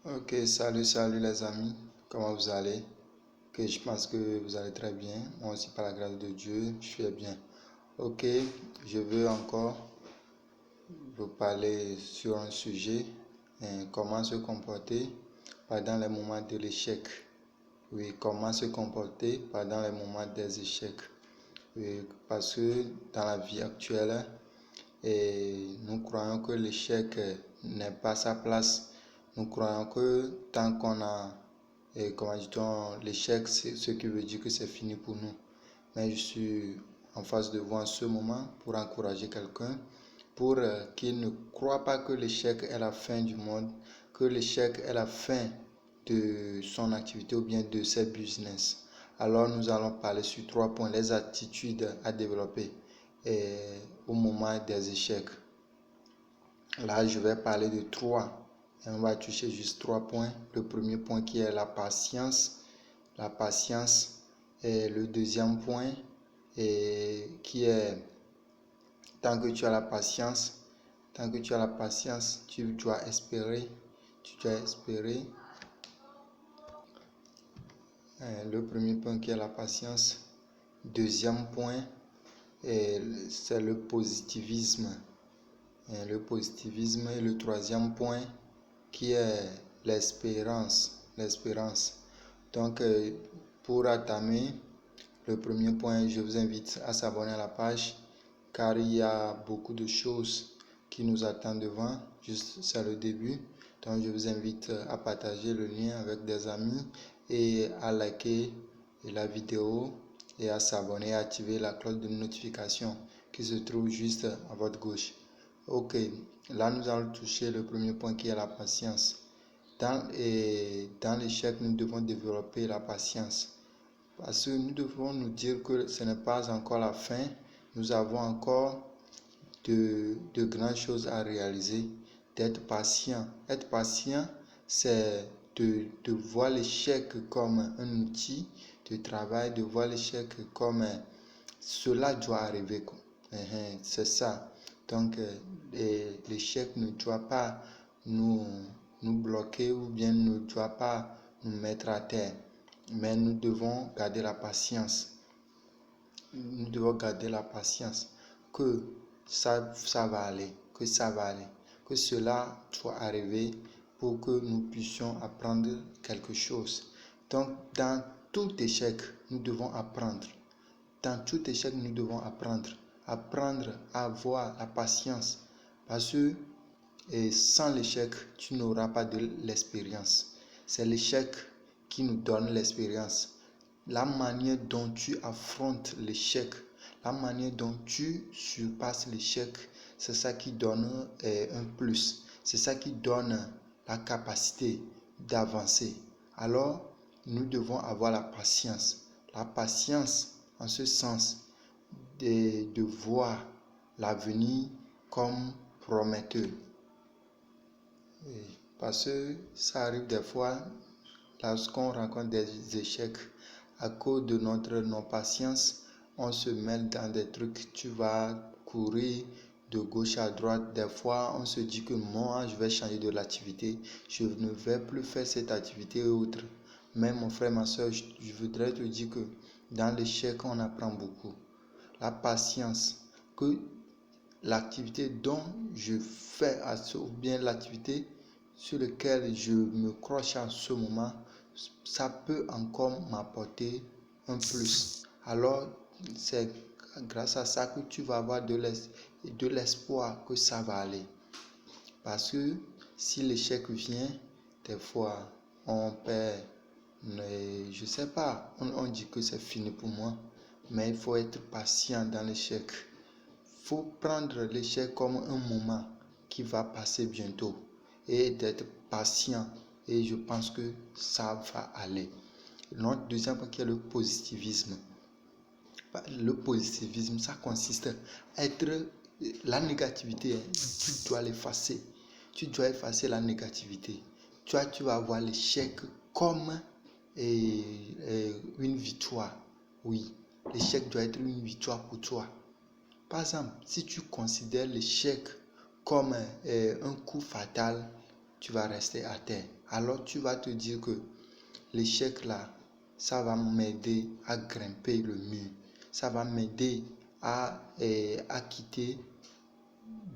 Ok, salut les amis, comment vous allez? Ok, je pense que vous allez très bien. Moi aussi, par la grâce de Dieu, je vais bien. Ok, je veux encore vous parler sur un sujet, comment se comporter pendant les moments de l'échec. Oui, comment se comporter pendant les moments des échecs. Oui, parce que dans la vie actuelle, nous croyons que l'échec n'est pas sa place. Nous croyons que tant qu'on a, comment dit-on, l'échec, c'est ce qui veut dire que c'est fini pour nous. Mais je suis en face de vous en ce moment pour encourager quelqu'un, pour qu'il ne croit pas que l'échec est la fin du monde, que l'échec est la fin de son activité ou bien de ses business. Alors nous allons parler sur 3 points, les attitudes à développer au moment des échecs. Là, je vais parler de 3. Et on va toucher juste 3 points. Le premier point qui est la patience. La patience. Et le deuxième point qui est tant que tu as la patience, tu dois espérer. Le premier point qui est la patience. Deuxième point, c'est le positivisme. Le positivisme. Et le troisième point qui est l'espérance. Donc, pour entamer le premier point, je vous invite à s'abonner à la page car il y a beaucoup de choses qui nous attendent devant. Juste, c'est le début. Donc, je vous invite à partager le lien avec des amis et à liker la vidéo et à s'abonner et à activer la cloche de notification qui se trouve juste à votre gauche. Ok, là nous allons toucher le premier point qui est la patience. Dans l'échec, nous devons développer la patience. Parce que nous devons nous dire que ce n'est pas encore la fin. Nous avons encore de grandes choses à réaliser. D'être patient. Être patient, c'est de voir l'échec comme un outil de travail, de voir l'échec comme cela doit arriver. C'est ça. Donc, l'échec ne doit pas nous bloquer ou bien ne doit pas nous mettre à terre. Mais nous devons garder la patience. Nous devons garder la patience que ça va aller, que cela doit arriver pour que nous puissions apprendre quelque chose. Donc, dans tout échec, nous devons apprendre. Dans tout échec, nous devons apprendre à avoir la patience. Parce que sans l'échec, tu n'auras pas de l'expérience. C'est l'échec qui nous donne l'expérience. La manière dont tu affrontes l'échec, la manière dont tu surpasses l'échec, c'est ça qui donne un plus. C'est ça qui donne la capacité d'avancer. Alors, nous devons avoir la patience. La patience en ce sens de voir l'avenir comme prometteur. Parce que ça arrive des fois, lorsqu'on rencontre des échecs, à cause de notre non-patience, on se mêle dans des trucs, tu vas courir de gauche à droite. Des fois, on se dit que moi, je vais changer de l'activité, je ne vais plus faire cette activité ou autre. Mais mon frère, ma soeur, je voudrais te dire que dans l'échec, on apprend beaucoup. La patience, que l'activité dont je fais, ou bien l'activité sur laquelle je me croche en ce moment, ça peut encore m'apporter un plus. Alors, c'est grâce à ça que tu vas avoir de l'espoir que ça va aller. Parce que si l'échec vient, des fois, on perd, je sais pas, on dit que c'est fini pour moi, mais il faut être patient dans l'échec. Il faut prendre l'échec comme un moment qui va passer bientôt et d'être patient, et je pense que ça va aller. Notre deuxième point qui est le positivisme. Le positivisme, ça consiste à être la négativité, tu dois l'effacer. Tu dois effacer la négativité. Tu vas voir l'échec comme une victoire. Oui, l'échec doit être une victoire pour toi. Par exemple, si tu considères l'échec comme un coup fatal, tu vas rester à terre. Alors tu vas te dire que l'échec là, ça va m'aider à grimper le mur. Ça va m'aider à quitter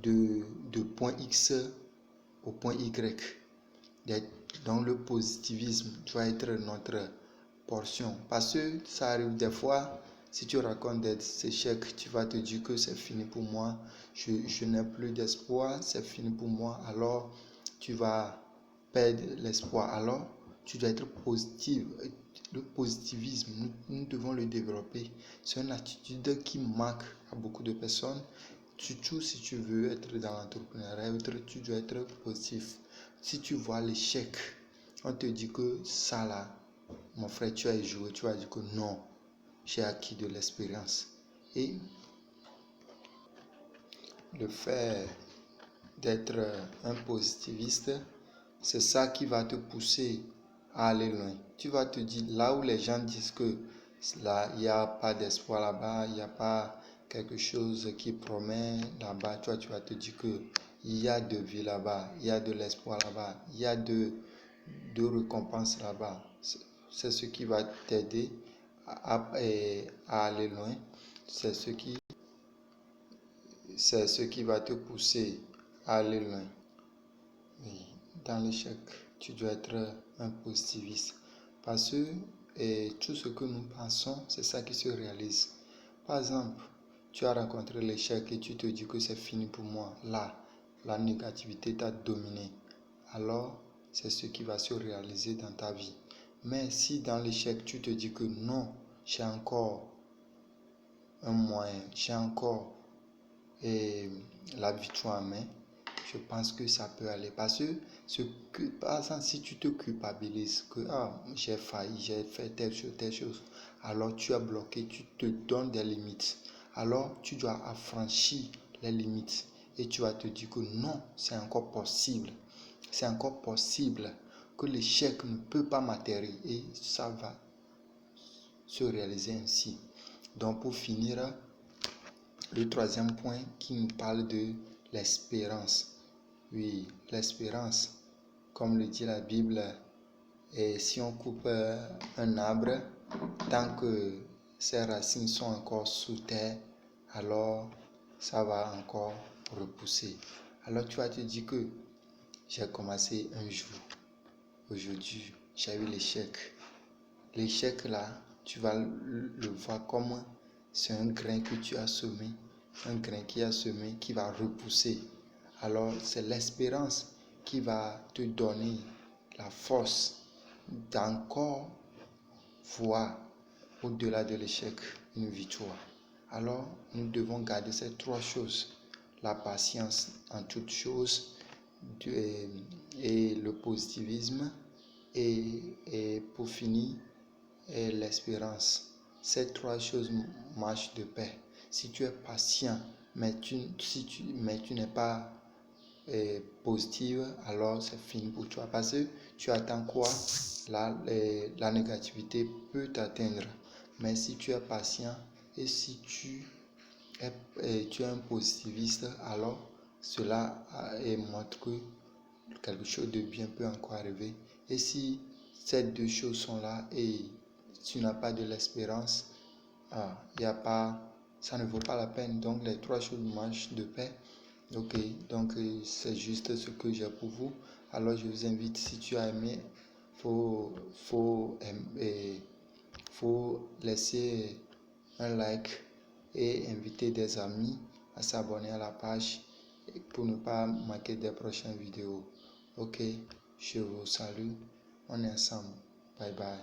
de point X au point Y. Donc le positivisme doit être notre portion. Parce que ça arrive des fois, si tu racontes des échecs, tu vas te dire que c'est fini pour moi, je n'ai plus d'espoir, c'est fini pour moi. Alors tu vas perdre l'espoir. Alors tu dois être positif. Le positivisme, nous devons le développer. C'est une attitude qui manque à beaucoup de personnes. Surtout si tu veux être dans l'entrepreneuriat, tu dois être positif. Si tu vois l'échec, on te dit que ça là, mon frère, tu as échoué, tu vas dire que non, j'ai acquis de l'expérience. Et le fait d'être un positiviste, c'est ça qui va te pousser à aller loin. Tu vas te dire, là où les gens disent que là, il n'y a pas d'espoir là-bas, il n'y a pas quelque chose qui promet là-bas, tu vas te dire que il y a de vie là-bas, il y a de l'espoir là-bas, il y a de récompenses là-bas. C'est ce qui va t'aider à aller loin. C'est ce qui va te pousser à aller loin. Oui, dans l'échec, tu dois être un positiviste. Parce que tout ce que nous pensons, c'est ça qui se réalise. Par exemple, tu as rencontré l'échec et tu te dis que c'est fini pour moi. Là, la négativité t'a dominé. Alors, c'est ce qui va se réaliser dans ta vie. Mais si dans l'échec, tu te dis que non, j'ai encore un moyen, j'ai encore la victoire en main, je pense que ça peut aller. Parce que, par exemple, si tu te culpabilises que j'ai failli, j'ai fait telle chose, alors tu as bloqué, tu te donnes des limites. Alors tu dois affranchir les limites et tu vas te dire que non, c'est encore possible. C'est encore possible que l'échec ne peut pas m'atterrir et ça va se réaliser ainsi. Donc pour finir, le troisième point qui nous parle de l'espérance. Oui, l'espérance, comme le dit la Bible, et si on coupe un arbre, tant que ses racines sont encore sous terre, alors ça va encore repousser. Alors tu vas te dire que j'ai commencé un jour. Aujourd'hui, j'ai eu l'échec. L'échec là, tu vas le voir comme c'est un grain que tu as semé, un grain qui a semé qui va repousser. Alors c'est l'espérance qui va te donner la force d'encore voir au-delà de l'échec une victoire. Alors nous devons garder ces trois choses, la patience en toutes choses et le positivisme et pour finir l'espérance. Ces trois choses marchent de pair. Si tu es patient, mais tu n'es pas positive, alors c'est fini pour toi. Parce que tu attends quoi? La négativité peut t'atteindre. Mais si tu es patient et si tu es un positiviste, alors cela montre que quelque chose de bien peut encore arriver. Et si ces deux choses sont là et tu n'as pas de l'espérance, ça ne vaut pas la peine. Donc les trois choses marchent de pair. Ok, donc c'est juste ce que j'ai pour vous. Alors je vous invite, si tu as aimé, faut laisser un like et inviter des amis à s'abonner à la page pour ne pas manquer des prochaines vidéos. Ok, je vous salue. On est ensemble. Bye bye.